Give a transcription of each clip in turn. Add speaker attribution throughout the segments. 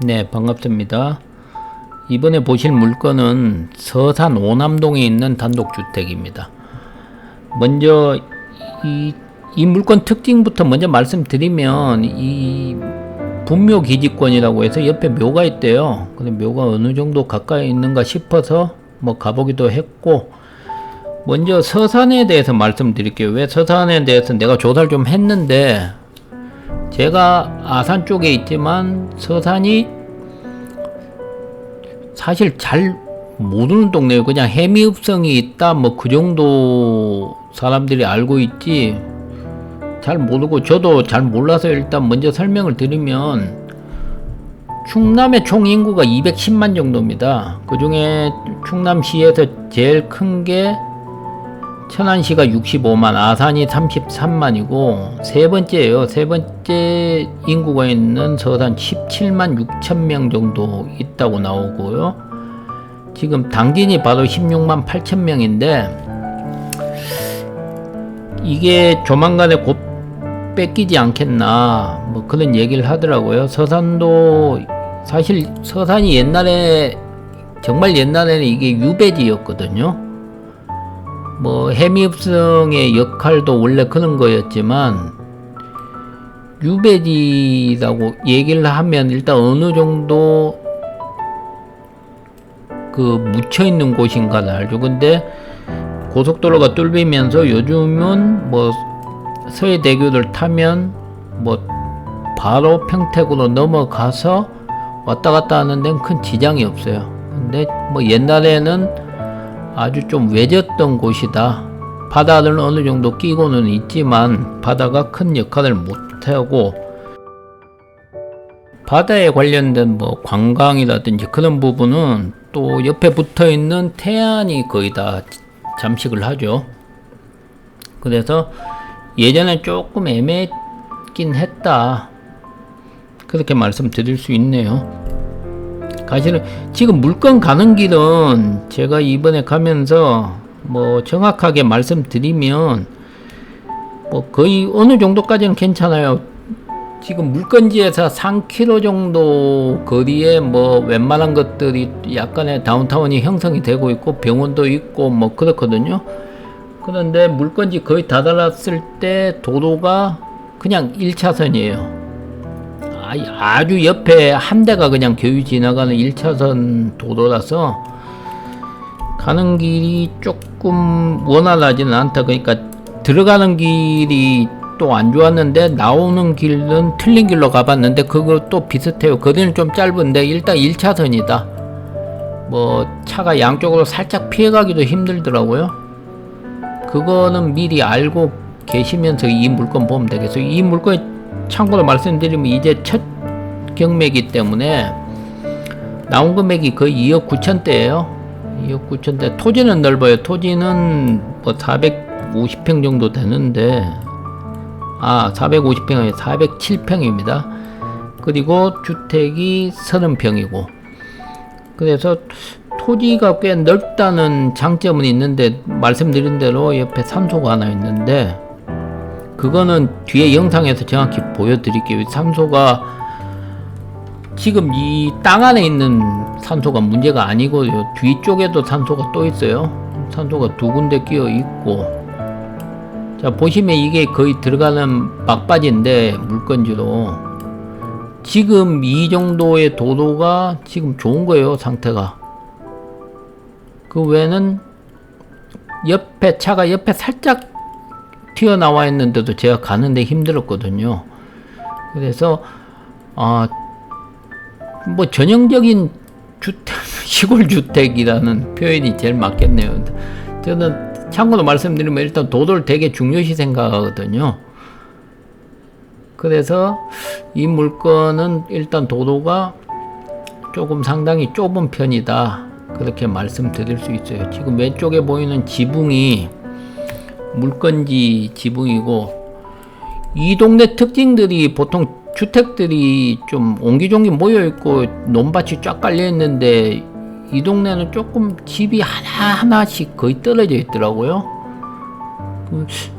Speaker 1: 네, 반갑습니다. 이번에 보실 물건은 서산 오남동에 있는 단독주택입니다. 먼저 이 물건 특징부터 먼저 말씀드리면, 이 분묘기지권이라고 해서 옆에 묘가 있대요. 근데 묘가 어느 정도 가까이 있는가 싶어서 뭐 가보기도 했고, 먼저 서산에 대해서 말씀드릴게요. 왜 서산에 대해서 내가 조사를 좀 했는데, 제가 아산 쪽에 있지만 서산이 사실 잘 모르는 동네예요. 그냥 해미읍성이 있다 뭐 그 정도 사람들이 알고 있지 잘 모르고, 저도 잘 몰라서 일단 먼저 설명을 드리면, 충남의 총 인구가 210만 정도입니다. 그 중에 충남시에서 제일 큰 게 천안시가 65만, 아산이 33만이고, 세 번째예요. 세 번째 인구가 있는 서산 17만 6천 명 정도 있다고 나오고요. 지금 당진이 바로 16만 8천 명인데, 이게 조만간에 곧 뺏기지 않겠나 뭐 그런 얘기를 하더라고요. 서산도 사실 서산이 옛날에, 정말 옛날에는 이게 유배지였거든요. 뭐 해미읍성의 역할도 원래 그런 거였지만, 유배지라고 얘기를 하면 일단 어느 정도 그 묻혀있는 곳인가를 알죠. 근데 고속도로가 뚫리면서 요즘은 뭐 서해대교를 타면 뭐 바로 평택으로 넘어가서 왔다 갔다 하는 데는 큰 지장이 없어요. 근데 뭐 옛날에는 아주 좀 외졌던 곳이다. 바다는 어느 정도 끼고는 있지만 바다가 큰 역할을 못하고, 바다에 관련된 뭐 관광이라든지 그런 부분은 또 옆에 붙어 있는 태안이 거의 다 잠식을 하죠. 그래서 예전에 조금 애매했긴 했다, 그렇게 말씀드릴 수 있네요. 사실은 지금 물건 가는 길은 제가 이번에 가면서 뭐 정확하게 말씀드리면 뭐 거의 어느 정도까지는 괜찮아요. 지금 물건지에서 3km 정도 거리에 뭐 웬만한 것들이 약간의 다운타운이 형성이 되고 있고 병원도 있고 뭐 그렇거든요. 그런데 물건지 거의 다다랐을 때 도로가 그냥 1차선이에요. 아주 옆에 한 대가 그냥 교유 지나가는 1차선 도로라서 가는 길이 조금 원활하지는 않다. 그러니까 들어가는 길이 또 안 좋았는데 나오는 길은 틀린 길로 가봤는데 그것도 비슷해요. 거리는 좀 짧은데 일단 1차선이다. 뭐 차가 양쪽으로 살짝 피해가기도 힘들더라고요. 그거는 미리 알고 계시면서 이 물건 보면 되겠어요. 이 물건 참고로 말씀드리면 이제 첫 경매이기 때문에 나온 금액이 거의 2억 9천대예요. 2억 9천대. 토지는 넓어요. 토지는 뭐 450평 정도 되는데, 450평이 아니라 407평입니다. 그리고 주택이 30평이고, 그래서 토지가 꽤 넓다는 장점은 있는데, 말씀드린 대로 옆에 산소가 하나 있는데, 그거는 뒤에 영상에서 정확히 보여드릴게요. 산소가 지금 이 땅 안에 있는 산소가 문제가 아니고요. 뒤쪽에도 산소가 또 있어요. 산소가 두 군데 끼어 있고, 자 보시면 이게 거의 들어가는 막바지인데 물건지로 지금 이 정도의 도로가 지금 좋은 거예요. 상태가. 그 외에는 옆에 차가 옆에 살짝 튀어나와 있는데도 제가 가는데 힘들었거든요. 그래서 뭐 전형적인 주택, 시골 주택이라는 표현이 제일 맞겠네요. 저는 참고로 말씀드리면 일단 도로를 되게 중요시 생각하거든요. 그래서 이 물건은 일단 도로가 조금 상당히 좁은 편이다, 그렇게 말씀드릴 수 있어요. 지금 왼쪽에 보이는 지붕이 물건지 지붕이고, 이 동네 특징들이 보통 주택들이 좀 옹기종기 모여있고 논밭이 쫙 깔려있는데, 이 동네는 조금 집이 하나하나씩 거의 떨어져 있더라고요.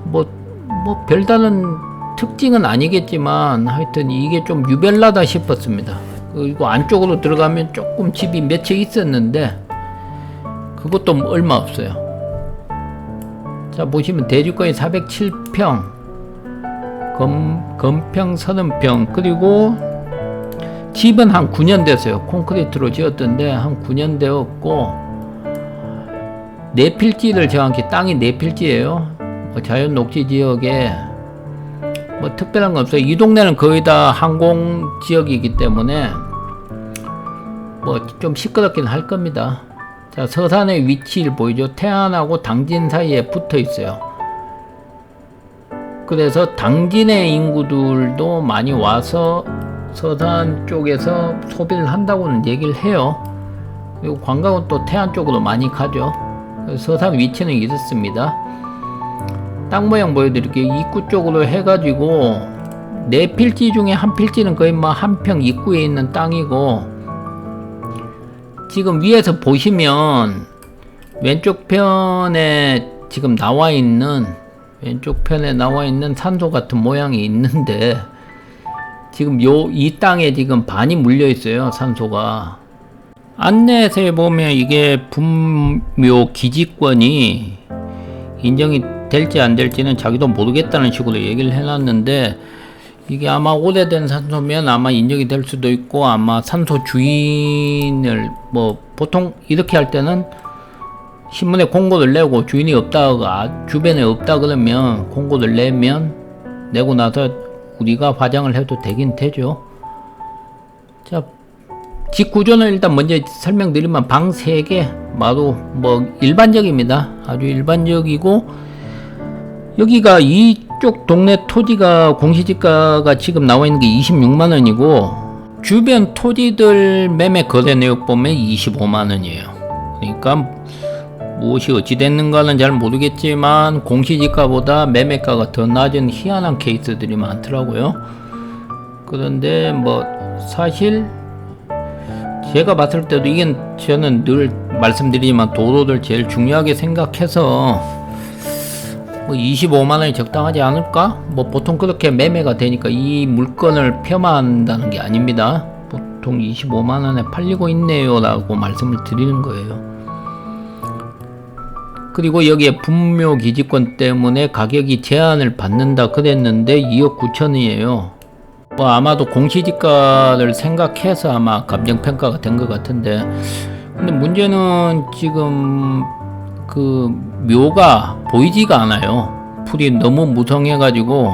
Speaker 1: 뭐 별다른 특징은 아니겠지만 하여튼 이게 좀 유별나다 싶었습니다. 그리고 안쪽으로 들어가면 조금 집이 몇 채 있었는데 그것도 얼마 없어요. 자, 보시면 대지권이 407평, 건평 30평, 그리고 집은 한 9년 됐어요. 콘크리트로 지었던데 한 9년 되었고, 내필지를 정확히 땅이 내필지예요. 자연 녹지 지역에 뭐 특별한 건 없어요. 이 동네는 거의 다 항공 지역이기 때문에 뭐 좀 시끄럽긴 할 겁니다. 자, 서산의 위치를 보이죠. 태안하고 당진 사이에 붙어 있어요. 그래서 당진의 인구들도 많이 와서 서산 쪽에서 소비를 한다고는 얘기를 해요. 그리고 관광은 또 태안 쪽으로 많이 가죠. 서산 위치는 이렇습니다. 땅 모양 보여드릴게요. 입구 쪽으로 해가지고 네 필지 중에 한 필지는 거의 뭐 한 평 입구에 있는 땅이고, 지금 위에서 보시면 왼쪽 편에 지금 나와 있는 산소 같은 모양이 있는데, 지금 이 땅에 지금 반이 물려 있어요. 산소가. 안내서에 보면 이게 분묘 기지권이 인정이 될지 안 될지는 자기도 모르겠다는 식으로 얘기를 해놨는데, 이게 아마 오래된 산소면 아마 인정이 될 수도 있고, 아마 산소 주인을 뭐 보통 이렇게 할 때는 신문에 공고를 내고 주인이 없다가 주변에 없다 그러면 공고를 내고 나서 우리가 화장을 해도 되긴 되죠. 자, 집 구조는 일단 먼저 설명드리면 방 3개, 바로 뭐 일반적입니다. 아주 일반적이고, 여기가 이쪽 동네 토지가 공시지가가 지금 나와 있는 게 26만원이고 주변 토지들 매매 거래 내역 보면 25만원이에요. 그러니까 무엇이 어찌 됐는가는 잘 모르겠지만 공시지가보다 매매가가 더 낮은 희한한 케이스들이 많더라고요. 그런데 뭐 사실 제가 봤을 때도 이게, 저는 늘 말씀드리지만 도로를 제일 중요하게 생각해서 뭐 25만원이 적당하지 않을까? 뭐 보통 그렇게 매매가 되니까 이 물건을 폄하한다는 게 아닙니다. 보통 25만원에 팔리고 있네요 라고 말씀을 드리는 거예요. 그리고 여기에 분묘 기지권 때문에 가격이 제한을 받는다 그랬는데 2억 9천이에요. 뭐 아마도 공시지가를 생각해서 아마 감정평가가 된 것 같은데, 근데 문제는 지금 그 묘가 보이지가 않아요. 풀이 너무 무성해가지고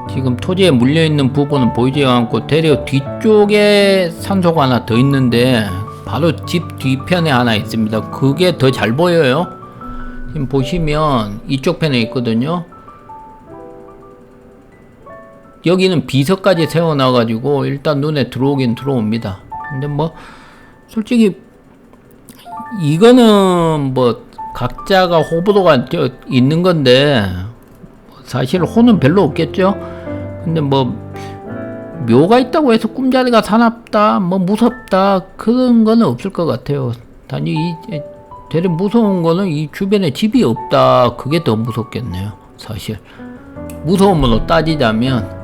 Speaker 1: 지금 토지에 물려있는 부분은 보이지가 않고, 대려 뒤쪽에 산소가 하나 더 있는데 바로 집 뒤편에 하나 있습니다. 그게 더 잘 보여요. 지금 보시면 이쪽 편에 있거든요. 여기는 비석까지 세워놔가지고 일단 눈에 들어오긴 들어옵니다. 근데 뭐 솔직히 이거는 뭐 각자가 호불호가 있는 건데 사실 호는 별로 없겠죠. 근데 뭐 묘가 있다고 해서 꿈자리가 사납다, 뭐 무섭다, 그런 거는 없을 것 같아요. 단지 되레 무서운 거는 이 주변에 집이 없다, 그게 더 무섭겠네요. 사실 무서움으로 따지자면.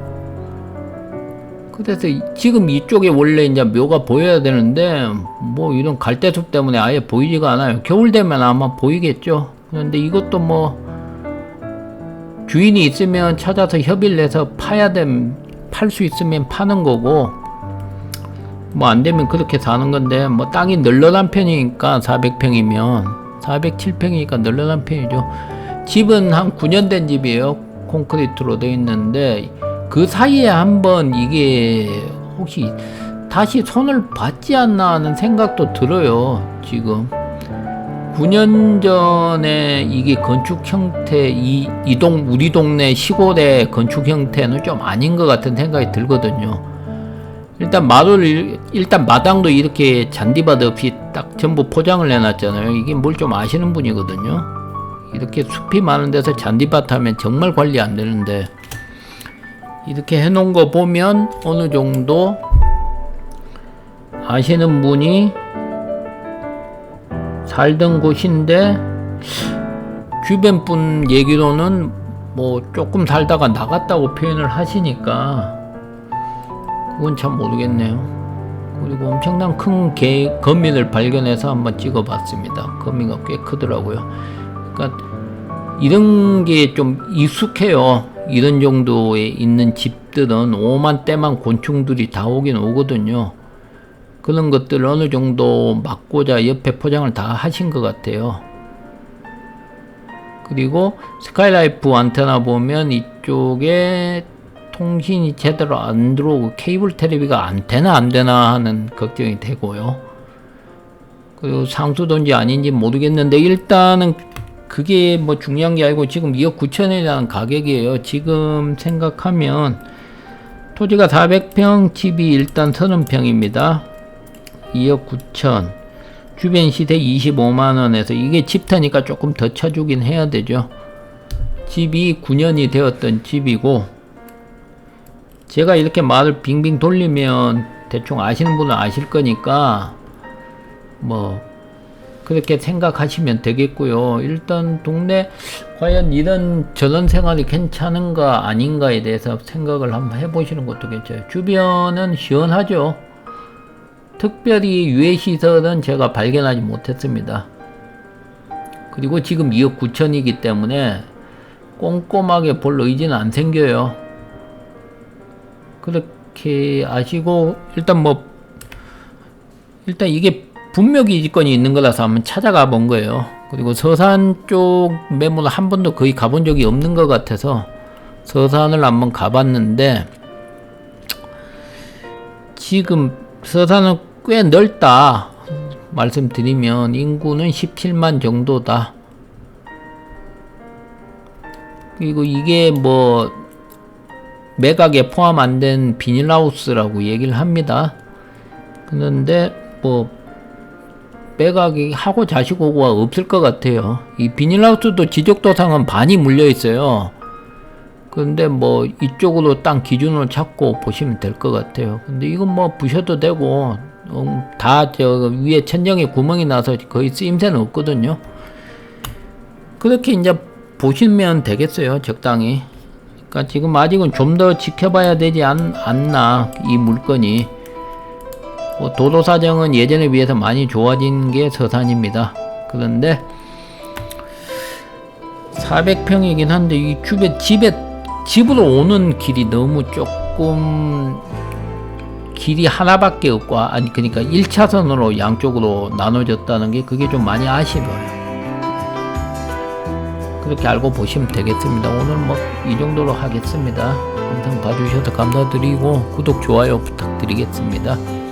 Speaker 1: 그래서 지금 이쪽에 원래 이제 묘가 보여야 되는데 뭐 이런 갈대숲 때문에 아예 보이지가 않아요. 겨울 되면 아마 보이겠죠. 그런데 이것도 뭐 주인이 있으면 찾아서 협의를 해서 팔 수 있으면 파는 거고, 뭐 안 되면 그렇게 사는 건데, 뭐 땅이 널널한 편이니까 400평이면 407평이니까 널널한 편이죠. 집은 한 9년 된 집이에요. 콘크리트로 되어 있는데 그 사이에 한번 이게 혹시 다시 손을 받지 않나 하는 생각도 들어요. 지금 9년 전에 이게 건축 형태, 우리 동네 시골의 건축 형태는 좀 아닌 것 같은 생각이 들거든요. 일단 마당도 이렇게 잔디밭 없이 딱 전부 포장을 해놨잖아요. 이게 뭘 좀 아시는 분이거든요. 이렇게 숲이 많은 데서 잔디밭 하면 정말 관리 안 되는데, 이렇게 해놓은 거 보면 어느 정도 아시는 분이 살던 곳인데, 주변 분 얘기로는 뭐 조금 살다가 나갔다고 표현을 하시니까 그건 참 모르겠네요. 그리고 엄청난 큰 거미를 발견해서 한번 찍어봤습니다. 거미가 꽤 크더라고요. 그러니까 이런 게 좀 익숙해요. 이런 정도에 있는 집들은 오만 때만 곤충들이 다 오긴 오거든요. 그런 것들 어느 정도 막고자 옆에 포장을 다 하신 것 같아요. 그리고 스카이라이프 안테나 보면 이쪽에 통신이 제대로 안 들어오고 케이블 테레비가 안 되나 하는 걱정이 되고요. 그리고 상수도인지 아닌지 모르겠는데 일단은 그게 뭐 중요한 게 아니고 지금 2억 9천이라는 가격이에요. 지금 생각하면 토지가 400평, 집이 일단 30평입니다. 2억 9천, 주변 시세 25만원에서 이게 집터니까 조금 더 쳐주긴 해야 되죠. 집이 9년이 되었던 집이고, 제가 이렇게 말을 빙빙 돌리면 대충 아시는 분은 아실 거니까 뭐 그렇게 생각하시면 되겠고요. 일단 동네 과연 이런 전원 생활이 괜찮은가 아닌가에 대해서 생각을 한번 해보시는 것도 괜찮아요. 주변은 시원하죠. 특별히 유해시설은 제가 발견하지 못했습니다. 그리고 지금 2억 9천이기 때문에 꼼꼼하게 볼 의지는 안 생겨요. 그렇게 아시고 일단 이게 분묘기 지권이 있는 거라서 한번 찾아가 본 거예요. 그리고 서산 쪽 매물을 한 번도 거의 가본 적이 없는 것 같아서 서산을 한번 가봤는데, 지금 서산은 꽤 넓다 말씀드리면 인구는 17만 정도다. 그리고 이게 뭐 매각에 포함 안 된 비닐하우스라고 얘기를 합니다. 그런데 뭐 매각이 하고 자시고가 없을 것 같아요. 이 비닐하우스도 지적도상은 반이 물려 있어요. 그런데 뭐 이쪽으로 땅 기준으로 찾고 보시면 될 것 같아요. 근데 이건 뭐 부셔도 되고 다 저 위에 천정에 구멍이 나서 거의 쓰임새는 없거든요. 그렇게 이제 보시면 되겠어요. 적당히. 그러니까 지금 아직은 좀 더 지켜봐야 되지 않나 이 물건이. 뭐 도로 사정은 예전에 비해서 많이 좋아진 게 서산입니다. 그런데 400평이긴 한데 이 집으로 오는 길이 너무 조금 길이 하나밖에 없고, 아니 그러니까 1차선으로 양쪽으로 나눠졌다는 게 그게 좀 많이 아쉬워요. 그렇게 알고 보시면 되겠습니다. 오늘 뭐 이 정도로 하겠습니다. 영상 봐주셔서 감사드리고 구독, 좋아요 부탁드리겠습니다.